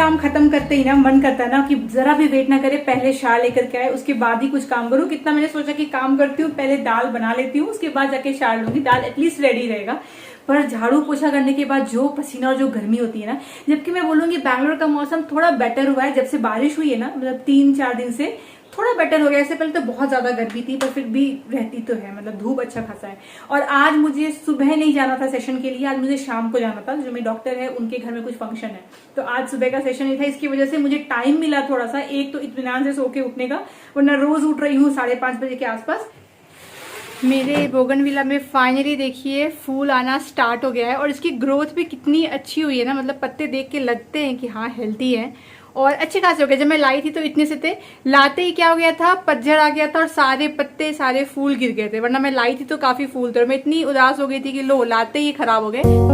काम खत्म करते ही ना मन करता है ना कि जरा भी वेट ना करे, पहले शावर लेकर के आए उसके बाद ही कुछ काम करूं। कितना मैंने सोचा कि काम करती हूँ, पहले दाल बना लेती हूँ, उसके बाद जाके शावर लूंगी, दाल एटलीस्ट रेडी रहेगा। पर झाड़ू पोछा करने के बाद जो पसीना और जो गर्मी होती है ना, जबकि मैं बोलूंगी बैंगलोर का मौसम थोड़ा बेटर हुआ है जब से बारिश हुई है ना, मतलब 3-4 दिन से थोड़ा बेटर हो गया। इससे पहले तो बहुत ज्यादा गर्मी थी, पर फिर भी रहती तो है, मतलब धूप अच्छा खासा है। और आज मुझे सुबह नहीं जाना था सेशन के लिए, आज मुझे शाम को जाना था। जो मेरे डॉक्टर है उनके घर में कुछ फंक्शन है, तो आज सुबह का सेशन नहीं था। इसकी वजह से मुझे टाइम मिला थोड़ा सा, एक तो इत्मीनान से सो के उठने का, वरना रोज उठ रही हूँ 5:30 बजे के आसपास। मेरे बोगनविला में फाइनली देखिए फूल आना स्टार्ट हो गया है, और इसकी ग्रोथ भी कितनी अच्छी हुई है ना, मतलब पत्ते देख के लगते हैं कि हाँ हेल्थी है और अच्छे खासे हो गए। जब मैं लाई थी तो इतने से थे, लाते ही क्या हो गया था, पतझड़ आ गया था और सारे पत्ते सारे फूल गिर गए थे, वरना मैं लाई थी तो काफी फूल थे। और मैं इतनी उदास हो गई थी कि लो लाते ही खराब हो गए।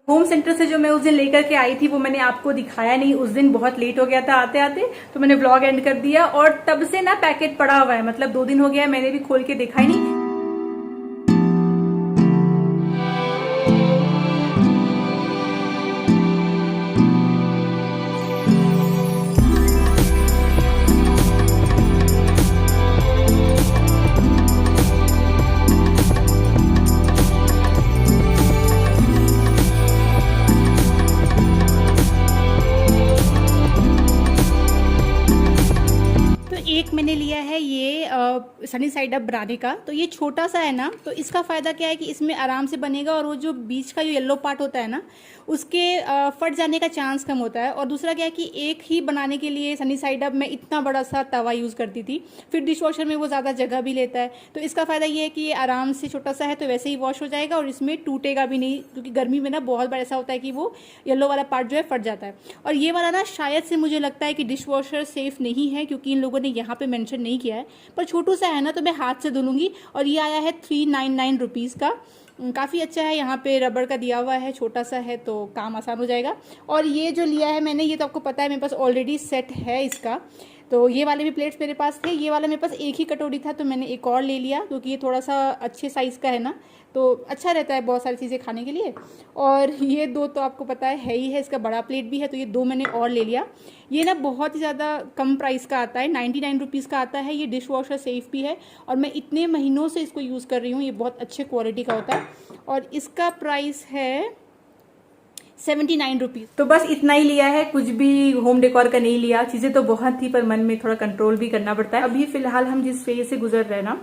होम सेंटर से जो मैं उस दिन लेकर के आई थी वो मैंने आपको दिखाया नहीं, उस दिन बहुत लेट हो गया था आते आते, तो मैंने व्लॉग एंड कर दिया। और तब से ना पैकेट पड़ा हुआ है, मतलब 2 दिन हो गया, मैंने भी खोल के देखा ही नहीं। एक मैंने लिया है ये सनी साइड अप बनाने का, तो ये छोटा सा है ना, तो इसका फायदा क्या है कि इसमें आराम से बनेगा और वो जो बीच का जो येलो पार्ट होता है ना उसके फट जाने का चांस कम होता है। और दूसरा क्या है कि एक ही बनाने के लिए सनी साइड अप में इतना बड़ा सा तवा यूज़ करती थी, फिर डिश वॉशर में वो ज़्यादा जगह भी लेता है। तो इसका फायदा ये है कि ये आराम से छोटा सा है तो वैसे ही वॉश हो जाएगा और इसमें टूटेगा भी नहीं, क्योंकि गर्मी में ना बहुत बार ऐसा होता है कि वो येलो वाला पार्ट जो है फट जाता है। और ये वाला ना शायद से मुझे लगता है कि डिश वॉशर सेफ नहीं है, क्योंकि इन लोगों ने यहाँ पे मेंशन नहीं किया है, पर छोटू सा है ना तो मैं हाथ से धुलूंगी। और ये आया है 399 रुपीज़ का, काफ़ी अच्छा है। यहाँ पे रबड़ का दिया हुआ है, छोटा सा है तो काम आसान हो जाएगा। और ये जो लिया है मैंने, ये तो आपको पता है मेरे पास ऑलरेडी सेट है इसका, तो ये वाले भी प्लेट्स मेरे पास थे। ये वाला मेरे पास एक ही कटोरी था तो मैंने एक और ले लिया, क्योंकि ये थोड़ा सा अच्छे साइज़ का है ना, तो अच्छा रहता है बहुत सारी चीज़ें खाने के लिए। और ये 2 तो आपको पता है ही है, इसका बड़ा प्लेट भी है, तो ये 2 मैंने और ले लिया। ये ना बहुत ही ज़्यादा कम प्राइस का आता है, 99 रुपीज़ का आता है। ये डिश वॉशर सेफ भी है और मैं इतने महीनों से इसको यूज़ कर रही हूँ, ये बहुत अच्छे क्वालिटी का होता है। और इसका प्राइस है 79 रुपीज़। तो बस इतना ही लिया है, कुछ भी होम डेकोर का नहीं लिया। चीज़ें तो बहुत थी पर मन में थोड़ा कंट्रोल भी करना पड़ता है। अभी फिलहाल हम जिस फेज से गुजर रहे हैं ना,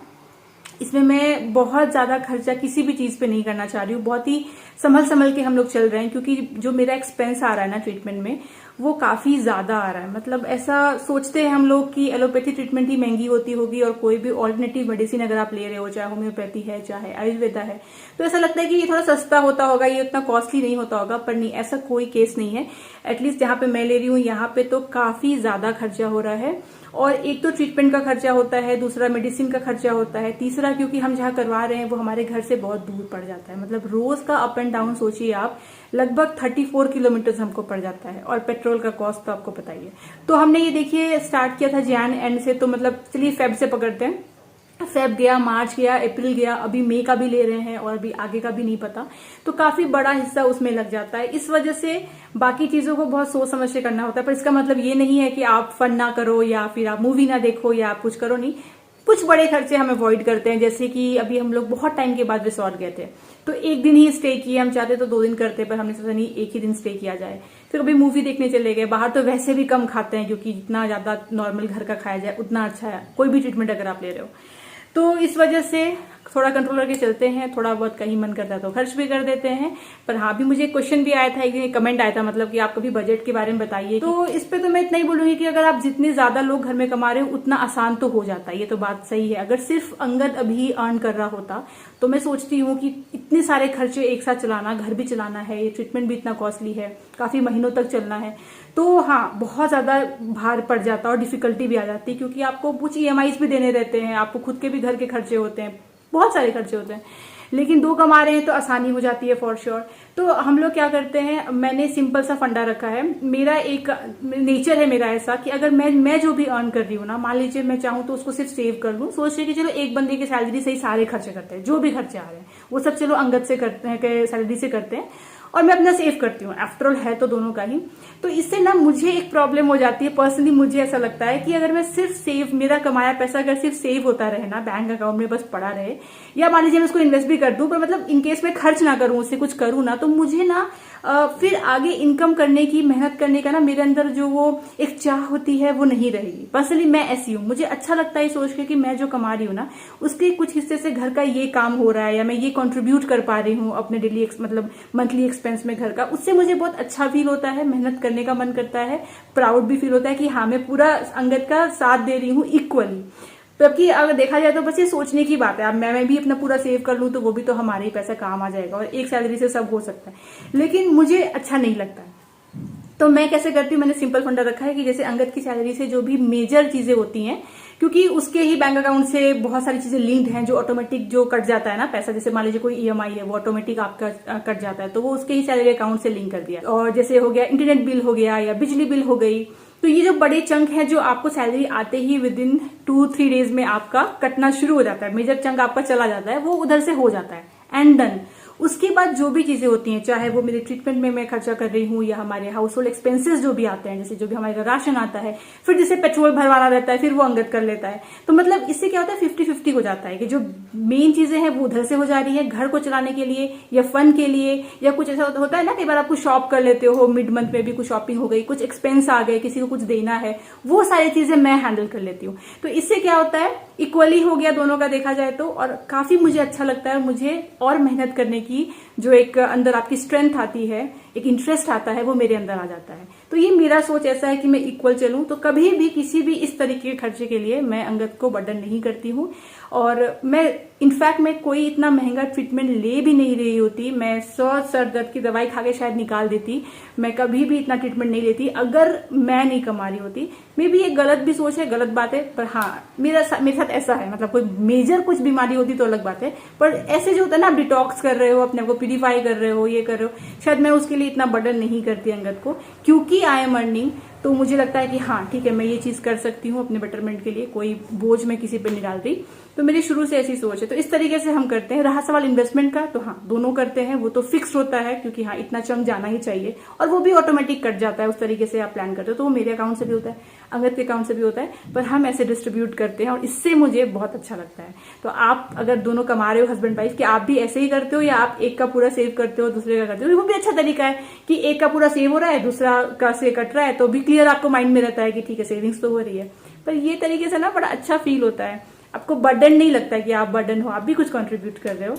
इसमें मैं बहुत ज़्यादा खर्चा किसी भी चीज़ पे नहीं करना चाह रही हूँ। बहुत ही संभल के हम लोग चल रहे हैं, क्योंकि जो मेरा एक्सपेंस आ रहा है ना ट्रीटमेंट में, वो काफ़ी ज़्यादा आ रहा है। मतलब ऐसा सोचते हैं हम लोग कि एलोपैथी ट्रीटमेंट ही महंगी होती होगी, और कोई भी ऑल्टरनेटिव मेडिसिन अगर आप ले रहे हो, चाहे होम्योपैथी है चाहे आयुर्वेदा है, तो ऐसा लगता है कि ये थोड़ा सस्ता होता होगा, ये उतना कॉस्टली नहीं होता होगा। पर नहीं, ऐसा कोई केस नहीं है। एटलीस्ट जहाँ पे मैं ले रही हूँ यहाँ पे तो काफ़ी ज़्यादा खर्चा हो रहा है। और एक तो ट्रीटमेंट का खर्चा होता है, दूसरा मेडिसिन का खर्चा होता है, तीसरा क्योंकि हम जहाँ करवा रहे हैं वो हमारे घर से बहुत दूर पड़ जाता है। मतलब रोज का अप एंड डाउन सोचिए आप, लगभग 34 किलोमीटर हमको पड़ जाता है, और पेट्रोल का कॉस्ट तो आपको पता ही है। तो हमने ये देखिए स्टार्ट किया था जैन एंड से, तो मतलब चलिए फेब से पकड़ते हैं। फेब गया, मार्च गया, अप्रैल गया, अभी मई का भी ले रहे हैं और अभी आगे का भी नहीं पता, तो काफी बड़ा हिस्सा उसमें लग जाता है। इस वजह से बाकी चीजों को बहुत सोच समझ के करना होता है। पर इसका मतलब ये नहीं है कि आप फन ना करो या फिर आप मूवी ना देखो या आप कुछ करो नहीं। कुछ बड़े खर्चे हम अवॉइड करते हैं, जैसे कि अभी हम लोग बहुत टाइम के बाद रिसोर्ट गए थे, तो एक दिन ही स्टे किए। हम चाहते तो 2 दिन करते, पर हमने सोचा नहीं एक ही दिन स्टे किया जाए। फिर कभी मूवी देखने चले गए। बाहर तो वैसे भी कम खाते हैं, क्योंकि जितना ज्यादा नॉर्मल घर का खाया जाए उतना अच्छा है, कोई भी ट्रीटमेंट अगर आप ले रहे हो। तो इस वजह से थोड़ा कंट्रोल करके चलते हैं, थोड़ा बहुत कहीं मन करता है तो खर्च भी कर देते हैं। पर हाँ, अभी मुझे क्वेश्चन भी आया था, एक कमेंट आया था मतलब कि आप कभी बजट के बारे में बताइए। तो इस पे तो मैं इतना ही बोलूंगी कि अगर आप जितने ज्यादा लोग घर में कमा रहे हो उतना आसान तो हो जाता है, ये तो बात सही है। अगर सिर्फ अंगद अभी अर्न कर रहा होता तो मैं सोचती हूँ कि इतने सारे खर्चे एक साथ चलाना, घर भी चलाना है, ये ट्रीटमेंट भी इतना कॉस्टली है, काफी महीनों तक चलना है, तो हाँ बहुत ज्यादा भार पड़ जाता और डिफिकल्टी भी आ जाती, क्योंकि आपको कुछ ईएमआईज भी देने रहते हैं, आपको खुद के भी घर के खर्चे होते हैं, बहुत सारे खर्चे होते हैं। लेकिन दो कमा रहे हैं तो आसानी हो जाती है फॉर श्योर। तो हम लोग क्या करते हैं, मैंने सिंपल सा फंडा रखा है। मेरा एक नेचर है मेरा ऐसा कि अगर मैं जो भी अर्न कर रही हूँ ना, मान लीजिए मैं चाहूँ तो उसको सिर्फ सेव कर लूँ, सोच रही कि चलो एक बंदे की सैलरी से ही सारे खर्चे करते हैं, जो भी खर्चे आ रहे हैं वो सब चलो अंगद से करते हैं, सैलरी से करते हैं, और मैं अपना सेव करती हूँ, आफ्टर ऑल है तो दोनों का ही। तो इससे ना मुझे एक प्रॉब्लम हो जाती है, पर्सनली मुझे ऐसा लगता है कि अगर मैं सिर्फ सेव, मेरा कमाया पैसा अगर सिर्फ सेव होता रहे ना, बैंक अकाउंट में बस पड़ा रहे, या मान लीजिए मैं उसको इन्वेस्ट भी कर दूं, पर मतलब इनकेस मैं खर्च ना करूं, उससे कुछ करूं ना, तो मुझे ना फिर आगे इनकम करने की, मेहनत करने का ना मेरे अंदर जो वो एक चाह होती है वो नहीं रहेगी। पर्सनली मैं ऐसी हूँ, मुझे अच्छा लगता है सोच के कि मैं जो कमा रही हूँ ना उसके कुछ हिस्से से घर का ये काम हो रहा है, या मैं ये कंट्रीब्यूट कर पा रही हूँ अपने डेली मतलब मंथली एक्सपेंस में घर का, उससे मुझे बहुत अच्छा फील होता है, मेहनत करने का मन करता है, प्राउड भी फील होता है कि हाँ मैं पूरा अंगद का साथ दे रही हूँ इक्वली। जबकि अगर देखा जाए तो बस ये सोचने की बात है, अब मैं भी अपना पूरा सेव कर लूं तो वो भी तो हमारे ही पैसा काम आ जाएगा, और एक सैलरी से सब हो सकता है, लेकिन मुझे अच्छा नहीं लगता है। तो मैं कैसे करती हूँ, मैंने सिंपल फंडा रखा है कि जैसे अंगद की सैलरी से जो भी मेजर चीजें होती हैं, क्योंकि उसके ही बैंक अकाउंट से बहुत सारी चीजें लिंक्ड हैं, जो ऑटोमेटिक जो कट जाता है ना पैसा, जैसे मान लीजिए कोई ईएमआई है वो ऑटोमेटिक आपका कट जाता है, तो वो उसके ही सैलरी अकाउंट से लिंक कर दिया। और जैसे हो गया इंटरनेट बिल हो गया या बिजली बिल हो गई, तो ये जो बड़े चंक है जो आपको सैलरी आते ही विद इन 2-3 डेज में आपका कटना शुरू हो जाता है, मेजर चंक आपका चला जाता है, वो उधर से हो जाता है एंड डन। उसके बाद जो भी चीजें होती हैं, चाहे वो मेरे ट्रीटमेंट में मैं खर्चा कर रही हूँ या हमारे हाउस होल्ड एक्सपेंसेस जो भी आते हैं, जैसे जो भी हमारा राशन आता है, फिर जैसे पेट्रोल भरवाना रहता है फिर वो अंगद कर लेता है, तो मतलब इससे क्या होता है 50-50 हो जाता है कि जो मेन चीजें हैं वो उधर से हो जा रही है घर को चलाने के लिए या फन के लिए, या कुछ ऐसा होता है ना कई बार आपको शॉप कर लेते हो, मिड मंथ में भी कुछ शॉपिंग हो गई, कुछ एक्सपेंस आ गए, किसी को कुछ देना है, वो सारी चीजें मैं हैंडल कर लेती हूँ। तो इससे क्या होता है, इक्वली हो गया दोनों का देखा जाए तो, और काफी मुझे अच्छा लगता है, मुझे और मेहनत करने की जो एक अंदर आपकी स्ट्रेंथ आती है, एक इंटरेस्ट आता है, वो मेरे अंदर आ जाता है। तो ये मेरा सोच ऐसा है कि मैं इक्वल चलूं, तो कभी भी किसी भी इस तरीके के खर्चे के लिए मैं अंगद को बर्डन नहीं करती हूँ। और मैं इनफैक्ट मैं कोई इतना महंगा ट्रीटमेंट ले भी नहीं रही होती, मैं 100 सर दर्द की दवाई खा के शायद निकाल देती, मैं कभी भी इतना ट्रीटमेंट नहीं लेती अगर मैं नहीं कमा रही होती। मे भी ये गलत भी सोच है, गलत बात है, पर हाँ मेरे साथ ऐसा है, मतलब कोई मेजर कुछ बीमारी होती तो अलग बात है, पर ऐसे जो होता है ना, आप डिटॉक्स कर रहे हो, अपने को प्यूरिफाई कर रहे हो, ये कर रहे हो, शायद मैं उसके लिए इतना बर्डन नहीं करती अंगद को, क्योंकि आई एम अर्निंग। तो मुझे लगता है कि हाँ ठीक है, मैं ये चीज कर सकती हूँ अपने बेटरमेंट के लिए, कोई बोझ मैं किसी पे नहीं डाल रही। तो मेरी शुरू से ऐसी सोच है, तो इस तरीके से हम करते हैं। रहा सवाल इन्वेस्टमेंट का, तो हाँ दोनों करते हैं, वो तो फिक्स होता है, क्योंकि हाँ इतना चंक जाना ही चाहिए, और वो भी ऑटोमेटिक कट जाता है, उस तरीके से आप प्लान करते हो, तो वो मेरे अकाउंट से भी होता है, अंगद के अकाउंट से भी होता है, पर हम ऐसे डिस्ट्रीब्यूट करते हैं, और इससे मुझे बहुत अच्छा लगता है। तो आप अगर दोनों कमा रहे हो हस्बैंड वाइफ, कि आप भी ऐसे ही करते हो, या आप एक का पूरा सेव करते हो दूसरे का करते हो, वो भी अच्छा तरीका है कि एक का पूरा सेव हो रहा है, दूसरा का से कट रहा है, तो भी क्लियर आपको माइंड में रहता है कि ठीक है सेविंग्स तो हो रही है। पर ये तरीके से ना बड़ा अच्छा फील होता है, आपको बर्डन नहीं लगता कि आप बर्डन हो, आप भी कुछ कंट्रीब्यूट कर रहे हो।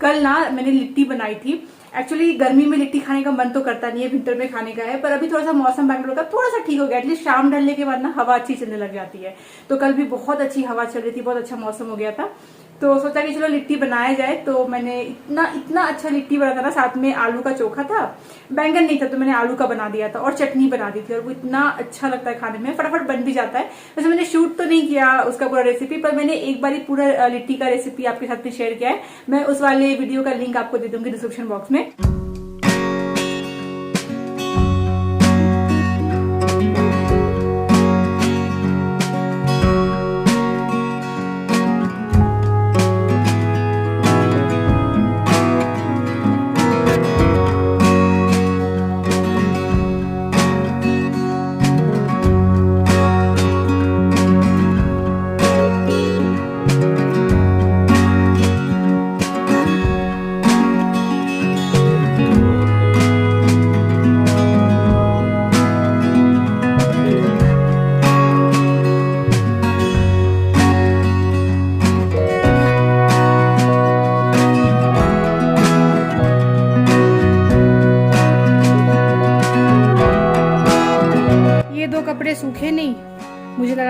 कल ना मैंने लिट्टी बनाई थी। एक्चुअली गर्मी में लिट्टी खाने का मन तो करता नहीं है, विंटर में खाने का है, पर अभी थोड़ा सा मौसम बैंगलोर का थोड़ा सा ठीक हो गया, एटलीस्ट शाम ढलने के बाद ना हवा अच्छी चलने लग जाती है। तो कल भी बहुत अच्छी हवा चल रही थी, बहुत अच्छा मौसम हो गया था, तो सोचा कि चलो लिट्टी बनाया जाए। तो मैंने इतना अच्छा लिट्टी बना था ना, साथ में आलू का चोखा था, बैंगन नहीं था तो मैंने आलू का बना दिया था, और चटनी बना दी थी, और वो इतना अच्छा लगता है खाने में, फटाफट बन भी जाता है। वैसे मैंने शूट तो नहीं किया उसका पूरा रेसिपी, पर मैंने एक बार पूरा लिट्टी का रेसिपी आपके साथ में शेयर किया है, मैं उस वाले वीडियो का लिंक आपको दे दूंगी डिस्क्रिप्शन बॉक्स में।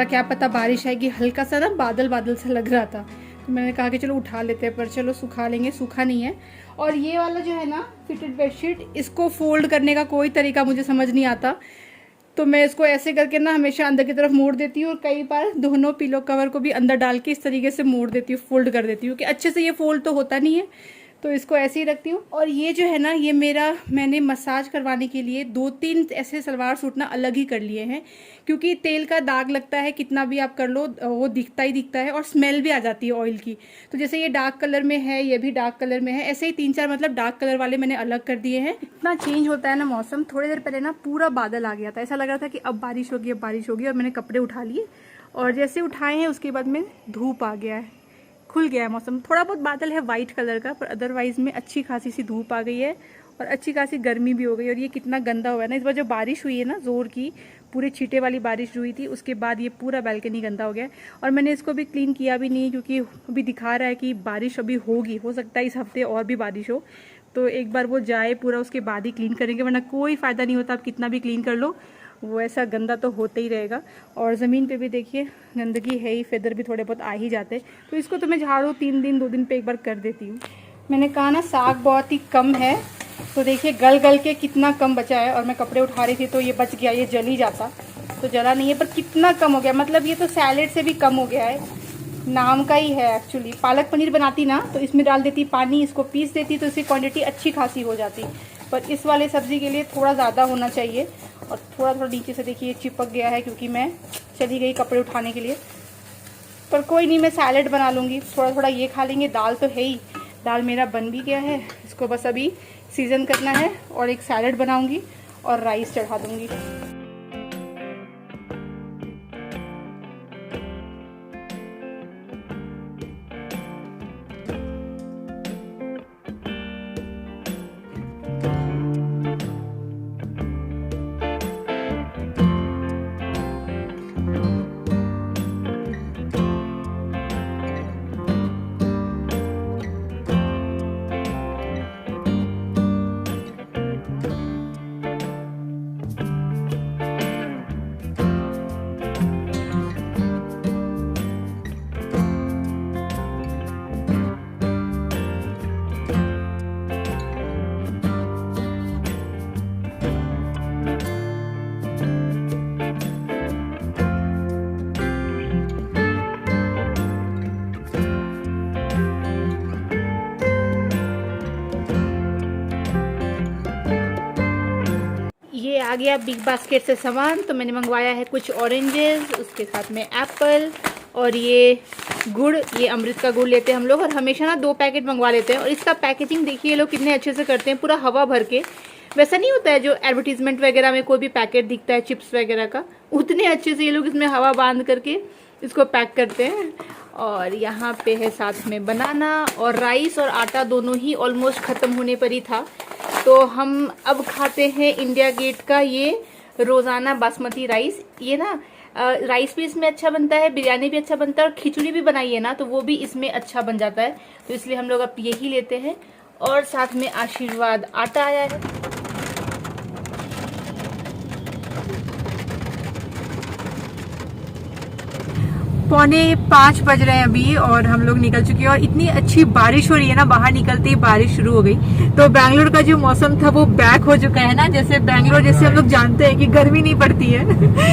क्या पता बारिश आएगी, हल्का सा ना बादल बादल सा लग रहा था, तो मैंने कहा कि चलो उठा लेते हैं, पर चलो सुखा लेंगे, सूखा नहीं है। और ये वाला जो है ना फिटेड बेडशीट, इसको फोल्ड करने का कोई तरीका मुझे समझ नहीं आता, तो मैं इसको ऐसे करके ना हमेशा अंदर की तरफ मोड़ देती हूँ, और कई बार दोनों पिलो कवर को भी अंदर डाल के इस तरीके से मोड़ देती हूँ, फोल्ड कर देती हूँ कि अच्छे से ये फोल्ड तो होता नहीं है, तो इसको ऐसे ही रखती हूँ। और ये जो है ना, ये मैंने मसाज करवाने के लिए 2-3 ऐसे सलवार सूट ना अलग ही कर लिए हैं, क्योंकि तेल का दाग लगता है, कितना भी आप कर लो वो दिखता ही दिखता है, और स्मेल भी आ जाती है ऑयल की। तो जैसे ये डार्क कलर में है, ये भी डार्क कलर में है, ऐसे ही 3-4 मतलब डार्क कलर वाले मैंने अलग कर दिए हैं। इतना चेंज होता है ना मौसम। थोड़ी देर पहले ना पूरा बादल आ गया था, ऐसा लग रहा था कि अब बारिश होगी, अब बारिश होगी, और मैंने कपड़े उठा लिए, और जैसे उठाए हैं उसके बाद में धूप आ गया है, खुल गया है मौसम। थोड़ा बहुत बादल है वाइट कलर का, पर अदरवाइज में अच्छी खासी सी धूप आ गई है, और अच्छी खासी गर्मी भी हो गई। और ये कितना गंदा हुआ है ना, इस बार जो बारिश हुई है ना जोर की, पूरे छींटे वाली बारिश हुई थी, उसके बाद ये पूरा बालकनी गंदा हो गया। और मैंने इसको भी क्लीन किया भी नहीं, क्योंकि अभी दिखा रहा है कि बारिश अभी होगी, हो सकता है इस हफ्ते और भी बारिश हो, तो एक बार वो जाए पूरा, उसके बाद ही क्लीन करेंगे, वरना कोई फ़ायदा नहीं होता, आप कितना भी क्लीन कर लो वो ऐसा गंदा तो होता ही रहेगा। और ज़मीन पे भी देखिए गंदगी है ही, फेदर भी थोड़े बहुत आ ही जाते, तो इसको तो मैं झाड़ू 3 दिन 2 दिन पे एक बार कर देती हूँ। मैंने कहा ना साग बहुत ही कम है, तो देखिए गल गल के कितना कम बचा है, और मैं कपड़े उठा रही थी तो ये बच गया, ये जल ही जाता, तो जला नहीं है, पर कितना कम हो गया, मतलब ये तो सैलेड से भी कम हो गया है, नाम का ही है एक्चुअली। पालक पनीर बनाती ना तो इसमें डाल देती पानी, इसको पीस देती तो इसकी क्वांटिटी अच्छी खासी हो जाती, पर इस वाले सब्ज़ी के लिए थोड़ा ज़्यादा होना चाहिए। और थोड़ा थोड़ा नीचे से देखिए चिपक गया है, क्योंकि मैं चली गई कपड़े उठाने के लिए, पर कोई नहीं, मैं सैलेड बना लूँगी, थोड़ा थोड़ा ये खा लेंगे, दाल तो है ही, दाल मेरा बन भी गया है, इसको बस अभी सीज़न करना है, और एक सैलेड बनाऊँगी और राइस चढ़ा दूँगी। ये आ गया बिग बास्केट से सामान, तो मैंने मंगवाया है कुछ ऑरेंजेस, उसके साथ में एप्पल, और ये गुड़, ये अमृत का गुड़ लेते हैं हम लोग, और हमेशा ना 2 पैकेट मंगवा लेते हैं। और इसका पैकेजिंग देखिए ये लोग कितने अच्छे से करते हैं, पूरा हवा भर के, वैसा नहीं होता है जो एडवर्टीजमेंट वगैरह में कोई भी पैकेट दिखता है चिप्स वगैरह का, उतने अच्छे से ये लोग इसमें हवा बांध करके इसको पैक करते हैं। और यहाँ पे है साथ में बनाना, और राइस और आटा दोनों ही ऑलमोस्ट ख़त्म होने पर ही था, तो हम अब खाते हैं इंडिया गेट का ये रोज़ाना बासमती राइस। ये ना राइस भी इसमें अच्छा बनता है, बिरयानी भी अच्छा बनता है, और खिचड़ी भी बनाई है ना तो वो भी इसमें अच्छा बन जाता है, तो इसलिए हम लोग अब यही लेते हैं। और साथ में आशीर्वाद आटा आया है। 4:45 बज रहे हैं अभी, और हम लोग निकल चुके हैं, और इतनी अच्छी बारिश हो रही है ना, बाहर निकलते ही बारिश शुरू हो गई। तो बैंगलोर का जो मौसम था वो बैक हो चुका है ना, जैसे बैंगलोर जैसे हम लोग जानते हैं कि गर्मी नहीं पड़ती है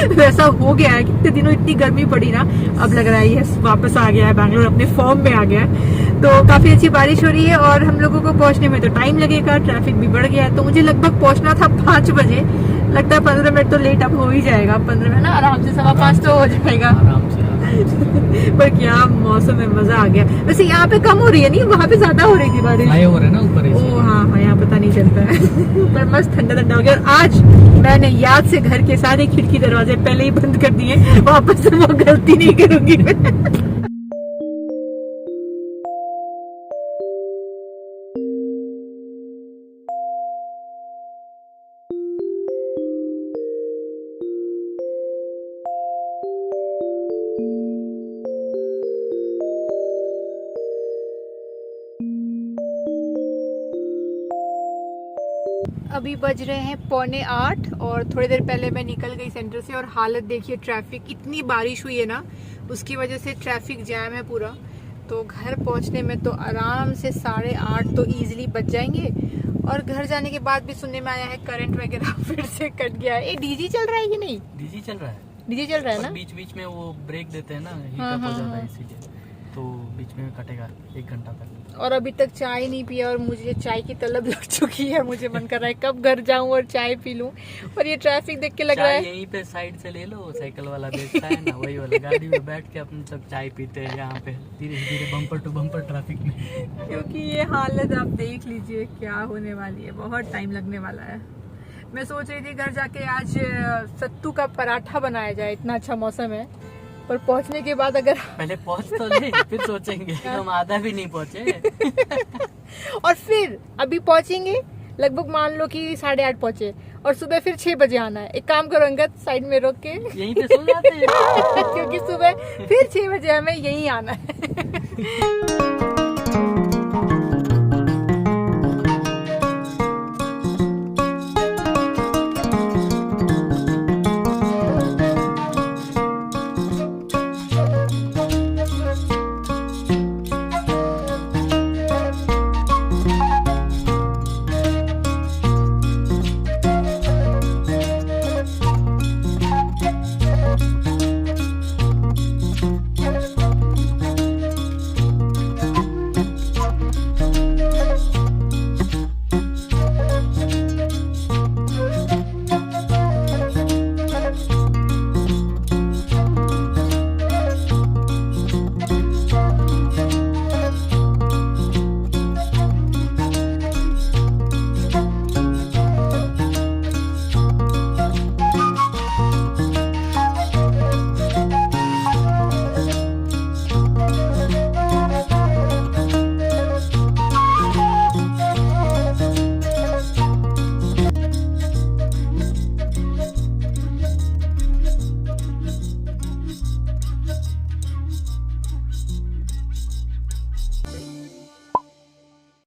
वैसा हो गया है। कितने दिनों इतनी गर्मी पड़ी ना, अब लग रहा है ये वापस आ गया है, बैंगलोर अपने फॉर्म में आ गया है। तो काफी अच्छी बारिश हो रही है, और हम लोगों को पहुंचने में तो टाइम लगेगा, ट्रैफिक भी बढ़ गया है, तो मुझे लगभग पहुंचना था 5 बजे, लगता है 15 मिनट तो लेट अब हो ही जाएगा, 15 मिनट ना आराम से, 5:15 तो हो जाएगा आराम से पर क्या मौसम है, मजा आ गया। वैसे यहाँ पे कम हो रही है, नहीं वहाँ पे ज्यादा हो रही थी बारिश, हो रहा है ना ऊपर। ओ हाँ हाँ, यहाँ पता नहीं चलता है पर मस्त ठंडा ठंडा हो गया। और आज मैंने याद से घर के सारे खिड़की दरवाजे पहले ही बंद कर दिए, वापस से वो गलती नहीं करूंगी मैं अभी बज रहे हैं 7:45 और थोड़ी देर पहले मैं निकल गई सेंटर से और हालत देखिए, ट्रैफिक, इतनी बारिश हुई है ना, उसकी वजह से ट्रैफिक जैम है पूरा। तो घर पहुंचने में तो आराम से 8:30 तो इजीली बच जाएंगे। और घर जाने के बाद भी सुनने में आया है करंट वगैरह फिर से कट गया है। डीजी चल रहा है कि नहीं? डीजी चल रहा है, डीजी चल रहा है ना, बीच बीच में वो ब्रेक देते हैं ना, हाँ, हीट अप हो हाँ, जाता है हाँ। इसीलिए, तो बीच में कटेगा 1 घंटा तक। और अभी तक चाय नहीं पिया और मुझे चाय की तलब लग चुकी है। मुझे मन कर रहा है कब घर जाऊं और चाय पी लूं। और ये ट्रैफिक देख के लग रहा है यहीं पे साइड से ले लो, साइकिल वाला बेचता है ना, वही वाला, गाड़ी में बैठ के अपन सब चाय पीते हैं यहाँ पे धीरे धीरे, बम्पर टू बम्पर ट्रैफिक में। क्योंकि ये हालत आप देख लीजिए क्या होने वाली है, बहुत टाइम लगने वाला है। मैं सोच रही थी घर जाके आज सत्तू का पराठा बनाया जाए, इतना अच्छा मौसम है। पर पहुंचने के बाद अगर पहले पहुंच तो ले, फिर सोचेंगे। हम आधा भी नहीं पहुंचे। और फिर अभी पहुंचेंगे लगभग, मान लो कि 8:30 पहुंचे और सुबह फिर 6 बजे आना है। एक काम करो अंगद, साइड में रोक के यहीं पे सो जाते हैं। क्योंकि सुबह फिर 6 बजे हमें यहीं आना है।